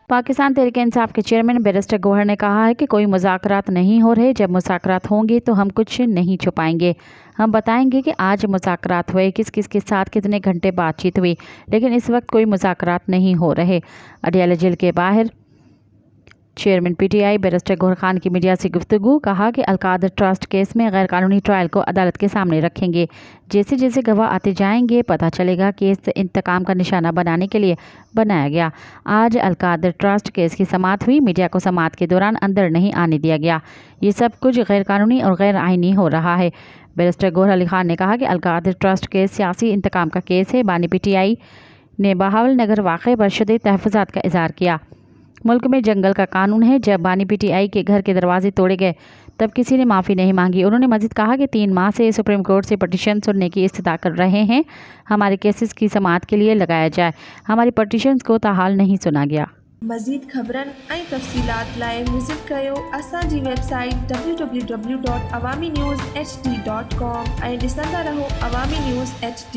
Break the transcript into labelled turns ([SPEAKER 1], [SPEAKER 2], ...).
[SPEAKER 1] पाकिस्तान तहरीक-ए-इंसाफ के chairman barrister Gauhar ने कहा है कि कोई मुज़ाकरात नहीं हो रहे। जब मुज़ाकरात होंगे तो हम कुछ नहीं छुपाएंगे। हम बताएंगे कि आज मुज़ाकरात हुए, किस किस के साथ कितने घंटे बातचीत हुई, लेकिन इस वक्त कोई मुज़ाकरात नहीं हो रहे। अडयाला जेल के बाहर चेयरमैन पीटीआई बैरिस्टर गौहर खान की मीडिया से गुफ्तगू। कहा कि अलकादर ट्रस्ट केस में गैर कानूनी ट्रायल को अदालत के सामने रखेंगे। जैसे जैसे गवाह आते जाएंगे पता चलेगा कि इस इंतकाम का निशाना बनाने के लिए बनाया गया। आज अलकादर ट्रस्ट केस की समाअत हुई। मीडिया को समाअत के दौरान अंदर नहीं आने दिया गया। ये सब कुछ गैर कानूनी और गैर आईनी हो रहा है। बैरिस्टर गौहर अली खान ने कहा कि अलकादर ट्रस्ट केस सियासी इंतकाम का केस है। बानी पीटीआई ने बहावल नगर वाक़े पर शदीद तहफ़्फ़ुज़ात का इज़हार किया। मुल्क में जंगल का कानून है। जब बानी पीटीआई के घर के दरवाजे तोड़े गए तब किसी ने माफ़ी नहीं मांगी। उन्होंने मज़ीद कहा कि 3 माह से सुप्रीम कोर्ट से पटिशन सुनने की इस्तदा कर रहे हैं। हमारे केसेस की समाअत के लिए लगाया जाए। हमारी पटिशन्स को ताहाल नहीं सुना गया।
[SPEAKER 2] मज़ीद ख़बरन ऐं तफ़सीलात लाइ विज़िट कयो असांजी वेबसाइट www.awamiNewsHD.com ऐं ॾिसंदा रहो अवामी न्यूज़ HD।